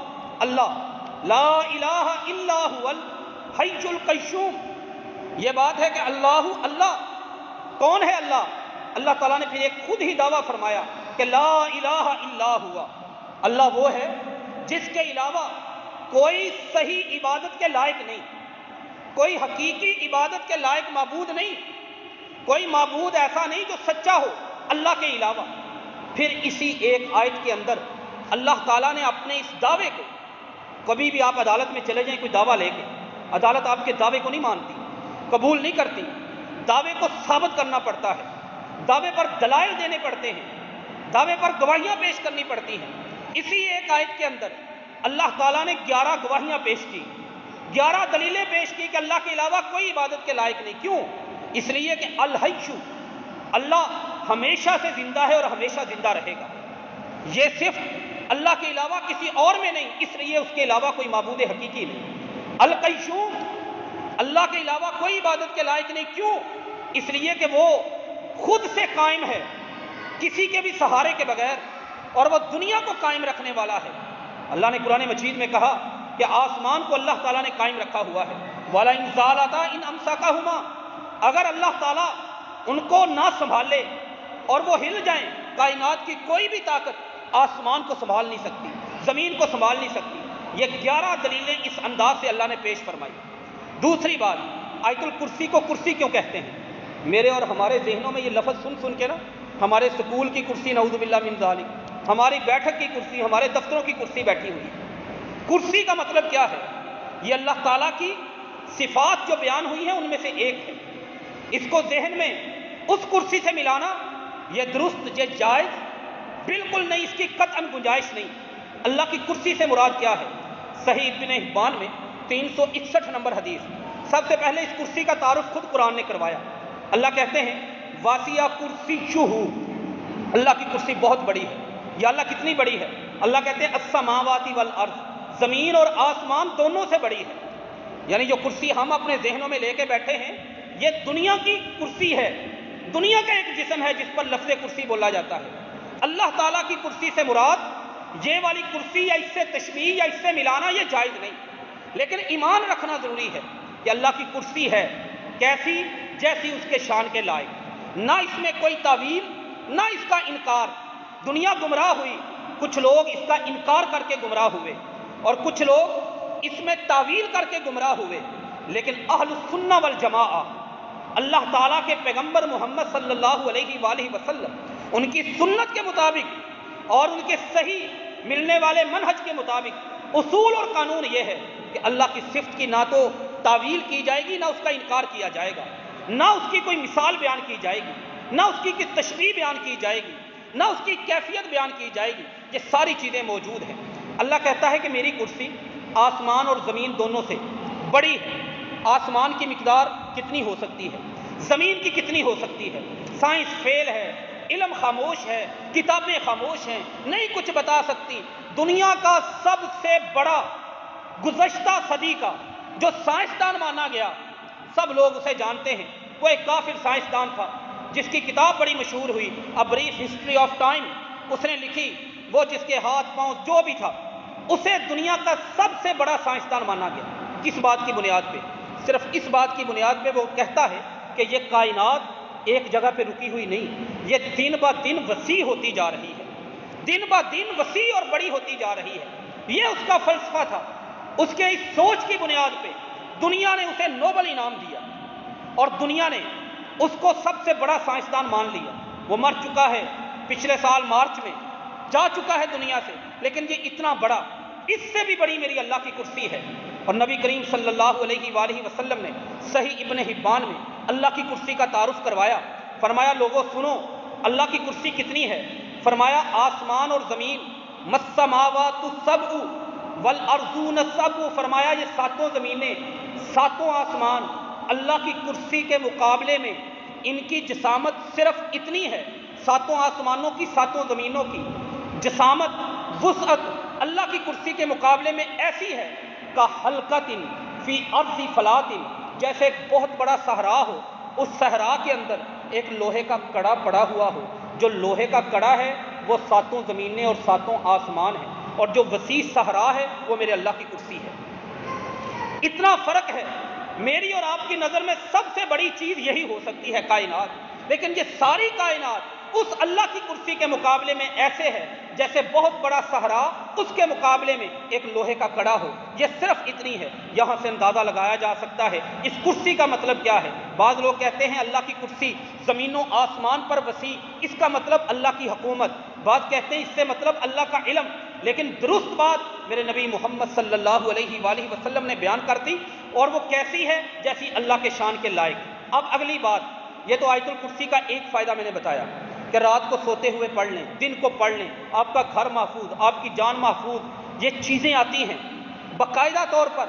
لا الہ الا هو الحی القیوم، یہ بات ہے کہ اللہ کون ہے؟ اللہ تعالیٰ نے پھر ایک خود ہی دعویٰ فرمایا کہ لا الہ الا ہوا، اللہ وہ ہے جس کے علاوہ کوئی صحیح عبادت کے لائق نہیں، کوئی حقیقی عبادت کے لائق معبود نہیں، کوئی معبود ایسا نہیں جو سچا ہو اللہ کے علاوہ۔ پھر اسی ایک آیت کے اندر اللہ تعالیٰ نے اپنے اس دعوے کو، کبھی بھی آپ عدالت میں چلے جائیں کوئی دعویٰ لے کے، عدالت آپ کے دعوے کو نہیں مانتی، قبول نہیں کرتی، دعوے کو ثابت کرنا پڑتا ہے، دعوے پر دلائل دینے پڑتے ہیں، دعوے پر گواہیاں پیش کرنی پڑتی ہیں۔ اسی ایک آیت کے اندر اللہ تعالیٰ نے 11 گواہیاں پیش کی، 11 دلیلیں پیش کی کہ اللہ کے علاوہ کوئی عبادت کے لائق نہیں۔ کیوں؟ اس لیے کہ الحی، اللہ ہمیشہ سے زندہ ہے اور ہمیشہ زندہ رہے گا، یہ صرف اللہ کے علاوہ کسی اور میں نہیں، اس لیے اس کے علاوہ کوئی معبود حقیقی نہیں۔ القیوم، اللہ کے علاوہ کوئی عبادت کے لائق نہیں، کیوں؟ اس لیے کہ وہ خود سے قائم ہے، کسی کے بھی سہارے کے بغیر، اور وہ دنیا کو قائم رکھنے والا ہے۔ اللہ نے قرآن مجید میں کہا کہ آسمان کو اللہ تعالیٰ نے قائم رکھا ہوا ہے، وَلَئِن زَالَتَا إِنْ أَمْسَكَهُمَا، اگر اللہ تعالیٰ ان کو نہ سنبھالے، اور وہ ہل جائیں، کائنات کی کوئی بھی طاقت آسمان کو سنبھال نہیں سکتی، زمین کو سنبھال نہیں سکتی۔ یہ 11 دلیلیں اس انداز سے اللہ نے پیش فرمائی۔ دوسری بات، آیت الکرسی کو کرسی کیوں کہتے ہیں؟ میرے اور ہمارے ذہنوں میں یہ لفظ سن سن کے نا، ہمارے سکول کی کرسی نعوذ باللہ من ذالک، ہماری بیٹھک کی کرسی، ہمارے دفتروں کی کرسی بیٹھی ہوئی ہے۔ کرسی کا مطلب کیا ہے؟ یہ اللہ تعالیٰ کی صفات جو بیان ہوئی ہیں ان میں سے ایک ہے۔ اس کو ذہن میں اس کرسی سے ملانا یہ درست، یہ جائز بالکل نہیں، اس کی قطعاً گنجائش نہیں۔ اللہ کی کرسی سے مراد کیا ہے؟ صحیح ابن حبان میں 361 نمبر حدیث۔ سب سے پہلے اس کرسی کا تعارف خود قرآن نے کروایا۔ اللہ کہتے ہیں واسیہ کرسیہ، اللہ کی کرسی بہت بڑی ہے۔ یا اللہ کتنی بڑی ہے؟ اللہ کہتے ہیں السماوات والارض، زمین اور آسمان دونوں سے بڑی ہے۔ یعنی جو کرسی ہم اپنے ذہنوں میں لے کے بیٹھے ہیں یہ دنیا کی کرسی ہے، دنیا کا ایک جسم ہے جس پر لفظ کرسی بولا جاتا ہے۔ اللہ تعالیٰ کی کرسی سے مراد یہ والی کرسی یا اس سے تشبیہ یا اس سے ملانا یہ جائز نہیں، لیکن ایمان رکھنا ضروری ہے کہ اللہ کی کرسی ہے کیسی؟ جیسی اس کے شان کے لائق، نہ اس میں کوئی تعویل نہ اس کا انکار۔ دنیا گمراہ ہوئی، کچھ لوگ اس کا انکار کر کے گمراہ ہوئے اور کچھ لوگ اس میں تعویل کر کے گمراہ ہوئے، لیکن اہل السنہ والجماعہ، اللہ تعالیٰ کے پیغمبر محمد صلی اللہ علیہ وآلہ وسلم، ان کی سنت کے مطابق اور ان کے صحیح ملنے والے منہج کے مطابق اصول اور قانون یہ ہے کہ اللہ کی صفت کی نہ تو تعویل کی جائے گی، نہ اس کا انکار کیا جائے گا، نہ اس کی کوئی مثال بیان کی جائے گی، نہ اس کی کوئی تشبیہ بیان کی جائے گی، نہ اس کی کیفیت بیان کی جائے گی۔ یہ ساری چیزیں موجود ہیں۔ اللہ کہتا ہے کہ میری کرسی آسمان اور زمین دونوں سے بڑی ہے۔ آسمان کی مقدار کتنی ہو سکتی ہے؟ زمین کی کتنی ہو سکتی ہے؟ سائنس فیل ہے، علم خاموش ہے، کتابیں خاموش ہیں، نہیں کچھ بتا سکتی۔ دنیا کا سب سے بڑا گزشتہ صدی کا جو سائنسدان مانا گیا، سب لوگ اسے جانتے ہیں، وہ ایک کافر سائنسدان تھا جس کی کتاب بڑی مشہور ہوئی، a brief history of time, اس نے لکھی۔ وہ جس کے ہاتھ پاؤں جو بھی تھا اسے دنیا کا سب سے بڑا سائنسدان مانا گیا۔ کس بات کی بنیاد پہ؟ صرف اس بات کی بنیاد پہ وہ کہتا ہے کہ یہ کائنات ایک جگہ پہ رکی ہوئی نہیں، یہ دن بہ دن وسیع ہوتی جا رہی ہے، دن بہ دن وسیع اور بڑی ہوتی جا رہی ہے۔ یہ اس کا فلسفہ تھا۔ اس کے اس سوچ کی بنیاد پہ دنیا نے اسے نوبل انعام دیا اور دنیا نے اس کو سب سے بڑا سائنسدان مان لیا۔ وہ مر چکا ہے، پچھلے سال مارچ میں جا چکا ہے دنیا سے، لیکن یہ اتنا بڑا، اس سے بھی بڑی میری اللہ کی کرسی ہے۔ اور نبی کریم صلی اللہ علیہ وآلہ وسلم نے صحیح ابن حبان میں اللہ کی کرسی کا تعارف کروایا۔ فرمایا لوگوں سنو، اللہ کی کرسی کتنی ہے؟ فرمایا آسمان اور زمین، مَسَّمَاوَاتُ السَّبْعُ وَالْأَرْضُونَ السَّبْعُ، فرمایا یہ ساتوں زمینیں، ساتوں آسمان اللہ کی کرسی کے مقابلے میں ان کی جسامت صرف اتنی ہے، ساتوں آسمانوں کی ساتوں زمینوں کی جسامت، وسعت اللہ کی کرسی کے مقابلے میں ایسی ہے کہ حلقۃ فی ارض فلات، جیسے ایک بہت بڑا صحرا ہو، اس صحرا کے اندر ایک لوہے کا کڑا پڑا ہوا ہو، جو لوہے کا کڑا ہے وہ ساتوں زمینیں اور ساتوں آسمان ہیں، اور جو وسیع صحرا ہے وہ میرے اللہ کی کرسی ہے۔ اتنا فرق ہے۔ میری اور آپ کی نظر میں سب سے بڑی چیز یہی ہو سکتی ہے کائنات، لیکن یہ ساری کائنات اس اللہ کی کرسی کے مقابلے میں ایسے ہے جیسے بہت بڑا صحرا اس کے مقابلے میں ایک لوہے کا کڑا ہو۔ یہ صرف اتنی ہے۔ یہاں سے اندازہ لگایا جا سکتا ہے اس کرسی کا مطلب کیا ہے۔ بعض لوگ کہتے ہیں اللہ کی کرسی زمین و آسمان پر وسیع، اس کا مطلب اللہ کی حکومت، بعض کہتے ہیں اس سے مطلب اللہ کا علم، لیکن درست بات میرے نبی محمد صلی اللہ علیہ وآلہ وسلم نے بیان کر دی، اور وہ کیسی ہے؟ جیسی اللہ کے شان کے لائق۔ اب اگلی بات، یہ تو آیت الکرسی کا ایک فائدہ میں نے بتایا کہ رات کو سوتے ہوئے پڑھ لیں، دن کو پڑھ لیں، آپ کا گھر محفوظ، آپ کی جان محفوظ۔ یہ چیزیں آتی ہیں باقاعدہ طور پر۔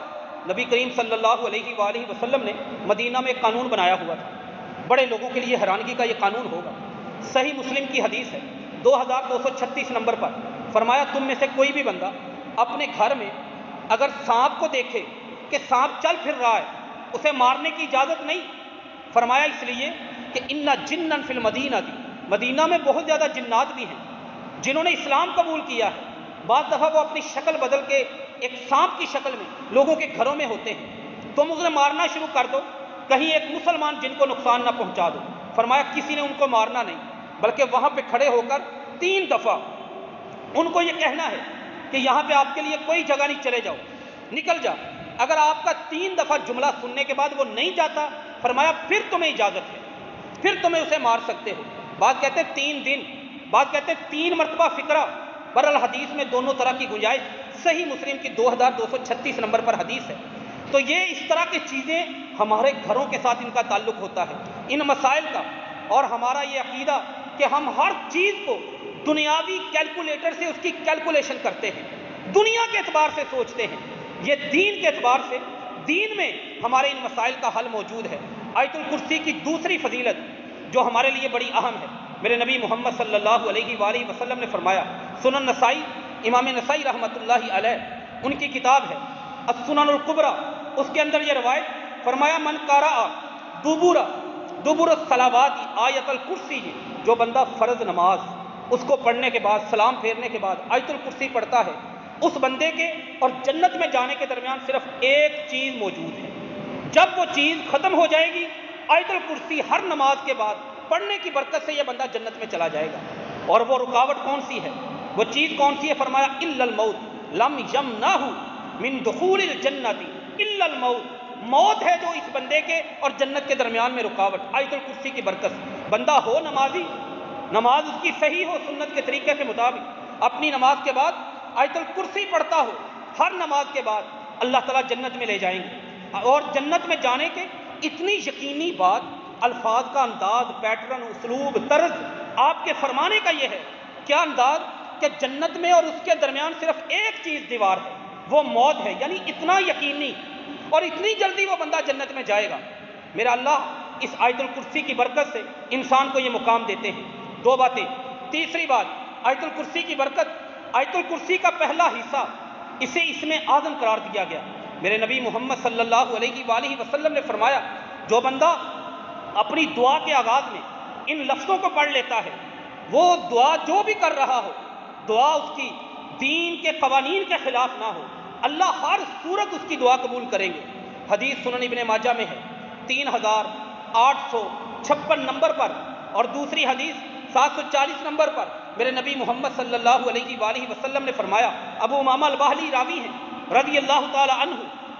نبی کریم صلی اللہ علیہ وآلہ وسلم نے مدینہ میں ایک قانون بنایا ہوا تھا، بڑے لوگوں کے لیے حیرانگی کا یہ قانون ہوگا۔ صحیح مسلم کی حدیث ہے 2236 نمبر پر، فرمایا تم میں سے کوئی بھی بندہ اپنے گھر میں اگر سانپ کو دیکھے کہ سانپ چل پھر رہا ہے، اسے مارنے کی اجازت نہیں۔ فرمایا اس لیے کہ ان جنن فی المدینہ دی، مدینہ میں بہت زیادہ جنات بھی ہیں جنہوں نے اسلام قبول کیا ہے۔ بعض دفعہ وہ اپنی شکل بدل کے ایک سانپ کی شکل میں لوگوں کے گھروں میں ہوتے ہیں، تم اسے مارنا شروع کر دو، کہیں ایک مسلمان جن کو نقصان نہ پہنچا دو۔ فرمایا کسی نے ان کو مارنا نہیں، بلکہ وہاں پہ کھڑے ہو کر 3 دفعہ ان کو یہ کہنا ہے کہ یہاں پہ آپ کے لیے کوئی جگہ نہیں، چلے جاؤ، نکل جا۔ اگر آپ کا 3 دفعہ جملہ سننے کے بعد وہ نہیں جاتا، فرمایا پھر تمہیں اجازت ہے، پھر تمہیں اسے مار سکتے ہو۔ بعض کہتے ہیں 3 دن، بعض کہتے ہیں 3 مرتبہ فکرہ۔ برحال حدیث میں دونوں طرح کی گنجائش، صحیح مسلم کی 2236 نمبر پر حدیث ہے۔ تو یہ اس طرح کی چیزیں ہمارے گھروں کے ساتھ ان کا تعلق ہوتا ہے، ان مسائل کا۔ اور ہمارا یہ عقیدہ کہ ہم ہر چیز کو دنیاوی کیلکولیٹر سے اس کی کیلکولیشن کرتے ہیں، دنیا کے اعتبار سے سوچتے ہیں، یہ دین کے اعتبار سے، دین میں ہمارے ان مسائل کا حل موجود ہے۔ آیت الکرسی کی دوسری فضیلت جو ہمارے لیے بڑی اہم ہے، میرے نبی محمد صلی اللہ علیہ وآلہ وسلم نے فرمایا، سنن نسائی، امام نسائی رحمۃ اللہ علیہ ان کی کتاب ہے السنن الکبریٰ، اس کے اندر یہ روایت فرمایا، من قرأ دبر الصلوات آیت الکرسی، جو بندہ فرض نماز اس کو پڑھنے کے بعد، سلام پھیرنے کے بعد آیت الکرسی پڑھتا ہے، اس بندے کے اور جنت میں جانے کے درمیان صرف ایک چیز موجود ہے۔ جب وہ چیز ختم ہو جائے گی، آیت الکرسی ہر نماز کے بعد پڑھنے کی برکت سے یہ بندہ جنت میں چلا جائے گا۔ اور وہ رکاوٹ کون سی ہے، وہ چیز کون سی ہے؟ فرمایا الا الموت لم یمنعہ من دخول الجنۃ الا الموت، موت ہے جو اس بندے کے اور جنت کے درمیان میں رکاوٹ۔ آیت الکرسی کی برکت سے بندہ ہو نمازی، نماز اس کی صحیح ہو سنت کے طریقے کے مطابق، اپنی نماز کے بعد آیت الکرسی پڑھتا ہو، ہر نماز کے بعد اللہ تعالیٰ جنت میں لے جائیں گے۔ اور جنت میں جانے کے اتنی یقینی بات، الفاظ کا انداز، پیٹرن، اسلوب، طرز آپ کے فرمانے کا یہ ہے، کیا انداز کہ جنت میں اور اس کے درمیان صرف ایک چیز دیوار ہے، وہ موت ہے۔ یعنی اتنا یقینی اور اتنی جلدی وہ بندہ جنت میں جائے گا۔ میرا اللہ اس آیت الکرسی کی برکت سے انسان کو یہ مقام دیتے ہیں۔ 2 باتیں۔ تیسری بات، آیت الکرسی کی برکت، آیت الکرسی کا پہلا حصہ اسے اسم اعظم قرار دیا گیا۔ میرے نبی محمد صلی اللہ علیہ وآلہ وسلم نے فرمایا، جو بندہ اپنی دعا کے آغاز میں ان لفظوں کو پڑھ لیتا ہے، وہ دعا جو بھی کر رہا ہو، دعا اس کی دین کے قوانین کے خلاف نہ ہو، اللہ ہر صورت اس کی دعا قبول کریں گے۔ حدیث سنن ابن ماجہ میں ہے 3856 نمبر پر، اور دوسری حدیث 740 نمبر پر میرے نبی محمد صلی اللہ علیہ وآلہ وسلم نے فرمایا، ابو امامہ الباہلی راوی ہیں رضی اللہ تعالی عنہ،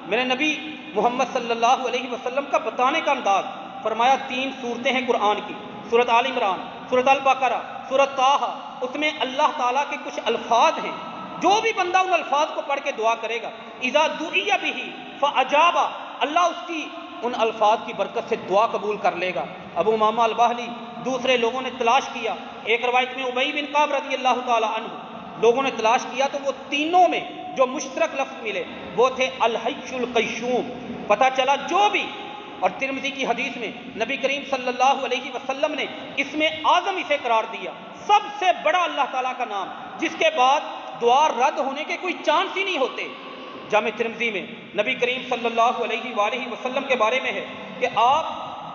میرے نبی محمد صلی اللہ علیہ وسلم کا بتانے کا انداز، فرمایا 3 صورتیں ہیں قرآن کی، سورۃ آل عمران، سورۃ البقرہ، سورۃ طٰہٰ، اس میں اللہ تعالیٰ کے کچھ الفاظ ہیں، جو بھی بندہ ان الفاظ کو پڑھ کے دعا کرے گا، اذا دعی بہ فاجاب، اللہ اس کی ان الفاظ کی برکت سے دعا قبول کر لے گا۔ ابو امامہ الباہلی، دوسرے لوگوں نے تلاش کیا، ایک روایت میں ابی بن کعب رضی اللہ تعالی عنہ، لوگوں نے تلاش کیا تو وہ تینوں میں جو مشترک لفظ ملے وہ تھے الحی القیوم۔ پتہ چلا جو بھی، اور ترمذی کی حدیث میں نبی کریم صلی اللہ علیہ وسلم نے اسم اعظم اسے قرار دیا، سب سے بڑا اللہ تعالیٰ کا نام، جس کے بعد دعا رد ہونے کے کوئی چانس ہی نہیں ہوتے۔ جامع ترمذی میں نبی کریم صلی اللہ علیہ وآلہ وسلم کے بارے میں ہے کہ آپ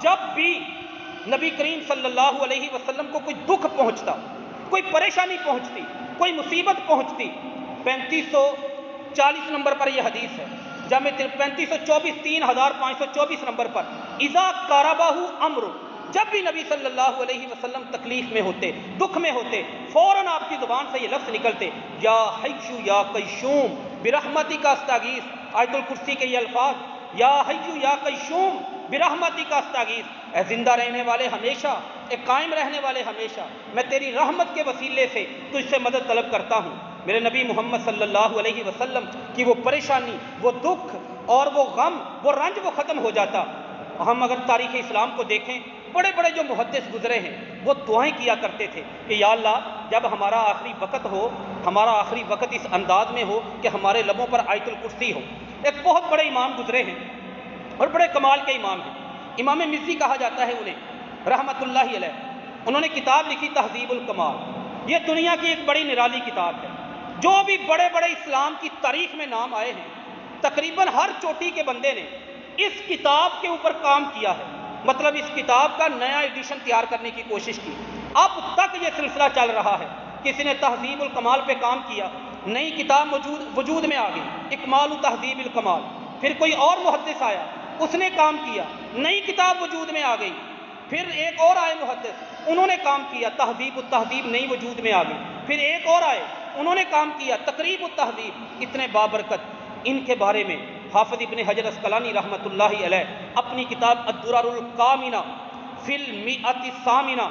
جب بھی نبی کریم صلی اللہ علیہ وسلم کو کوئی دکھ پہنچتا، کوئی پریشانی پہنچتی، کوئی مصیبت پہنچتی، 3540 نمبر پر یہ حدیث ہے، جامع 3524 3524 نمبر پر، اذا قربہ امر، جب بھی نبی صلی اللہ علیہ وسلم تکلیف میں ہوتے، دکھ میں ہوتے، فوراً آپ کی زبان سے یہ لفظ نکلتے، یا حیّ یا قیوم برحمتک استغیث۔ آیت الکرسی کے یہ الفاظ، یا حیّ یا قیوم برحمتک استغیث، اے زندہ رہنے والے ہمیشہ، اے قائم رہنے والے ہمیشہ، میں تیری رحمت کے وسیلے سے تجھ سے مدد طلب کرتا ہوں۔ میرے نبی محمد صلی اللہ علیہ وسلم کی وہ پریشانی، وہ دکھ اور وہ غم، وہ رنج، وہ ختم ہو جاتا۔ ہم اگر تاریخ اسلام کو دیکھیں، بڑے بڑے جو محدث گزرے ہیں وہ دعائیں کیا کرتے تھے کہ یا اللہ جب ہمارا آخری وقت ہو، ہمارا آخری وقت اس انداز میں ہو کہ ہمارے لبوں پر آیت الکرسی ہو۔ ایک بہت بڑے امام گزرے ہیں اور بڑے کمال کے امام ہیں، امام مزی کہا جاتا ہے انہیں رحمۃ اللہ علیہ۔ انہوں نے کتاب لکھی تہذیب الکمال، یہ دنیا کی ایک بڑی نرالی کتاب ہے، جو بھی بڑے بڑے اسلام کی تاریخ میں نام آئے ہیں تقریباً ہر چوٹی کے بندے نے اس کتاب کے اوپر کام کیا ہے، مطلب اس کتاب کا نیا ایڈیشن تیار کرنے کی کوشش کی۔ اب تک یہ سلسلہ چل رہا ہے، کسی نے تہذیب الکمال پہ کام کیا، نئی کتاب وجود میں آ گئی، اکمال تہذیب الکمال، پھر کوئی اور محدث آیا، اس نے کام کیا، نئی کتاب وجود میں آ گئی، پھر ایک اور آئے محدث، انہوں نے کام کیا، تہذیب التہذیب نئی وجود میں آ گئی، پھر ایک اور آئے انہوں نے کام کیا، تقریب التہذیب، اتنے بابرکت۔ ان کے بارے میں حافظ ابن حجر اسقلانی رحمۃ اللہ علیہ اپنی کتاب الدرر الکامنہ فی المئۃ الثامنہ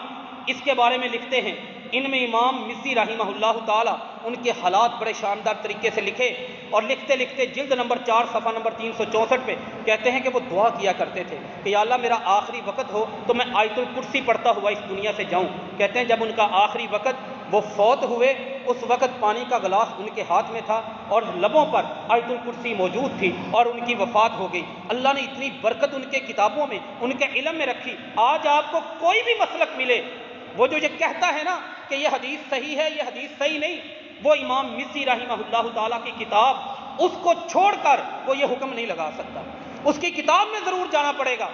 اس کے بارے میں لکھتے ہیں۔ ان میں امام مزی رحمہ اللہ تعالی ان کے حالات بڑے شاندار طریقے سے لکھے، اور لکھتے لکھتے جلد نمبر 4 صفحہ نمبر 364 پہ کہتے ہیں کہ وہ دعا کیا کرتے تھے کہ یا اللہ میرا آخری وقت ہو تو میں آیت الکرسی پڑھتا ہوا اس دنیا سے جاؤں۔ کہتے ہیں جب ان کا آخری وقت وہ فوت ہوئے، اس وقت پانی کا گلاس ان کے ہاتھ میں تھا اور لبوں پر آیت الکرسی موجود تھی، اور ان کی وفات ہو گئی۔ اللہ نے اتنی برکت ان کے کتابوں میں، ان کے علم میں رکھی۔ آج آپ کو کوئی بھی مسلک ملے، وہ جو یہ کہتا ہے نا کہ یہ حدیث صحیح ہے، یہ حدیث صحیح نہیں، وہ امام مزی رحمہ اللہ تعالیٰ کی کتاب، اس کو چھوڑ کر وہ یہ حکم نہیں لگا سکتا، اس کی کتاب میں ضرور جانا پڑے گا۔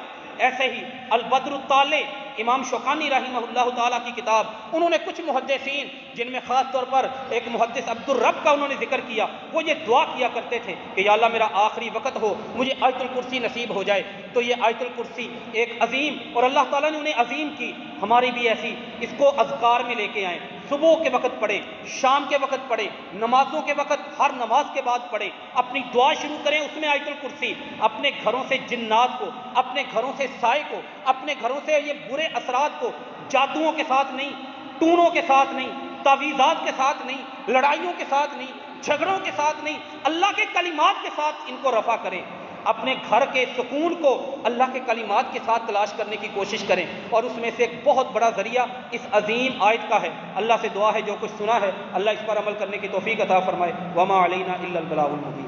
ایسے ہی البدر الطالع امام شوکانی رحمہ اللہ تعالیٰ کی کتاب، انہوں نے کچھ محدثین جن میں خاص طور پر ایک محدث عبد الرب کا انہوں نے ذکر کیا، وہ یہ دعا کیا کرتے تھے کہ یا اللہ میرا آخری وقت ہو، مجھے آیت الکرسی نصیب ہو جائے۔ تو یہ آیت الکرسی ایک عظیم، اور اللہ تعالیٰ نے انہیں عظیم کی، ہماری بھی ایسی، اس کو اذکار میں لے کے آئیں، صبح کے وقت پڑھیں، شام کے وقت پڑھیں، نمازوں کے وقت ہر نماز کے بعد پڑھیں، اپنی دعا شروع کریں اس میں آیت الکرسی، اپنے گھروں سے جنات کو، اپنے گھروں سے سائے کو، اپنے گھروں سے یہ برے اثرات کو، جادوؤں کے ساتھ نہیں، ٹونوں کے ساتھ نہیں، تعویذات کے ساتھ نہیں، لڑائیوں کے ساتھ نہیں، جھگڑوں کے ساتھ نہیں، اللہ کے کلمات کے ساتھ ان کو رفع کریں۔ اپنے گھر کے سکون کو اللہ کے کلمات کے ساتھ تلاش کرنے کی کوشش کریں، اور اس میں سے ایک بہت بڑا ذریعہ اس عظیم آیت کا ہے۔ اللہ سے دعا ہے جو کچھ سنا ہے اللہ اس پر عمل کرنے کی توفیق عطا فرمائے۔ وما علینا الا البلاغ المبین۔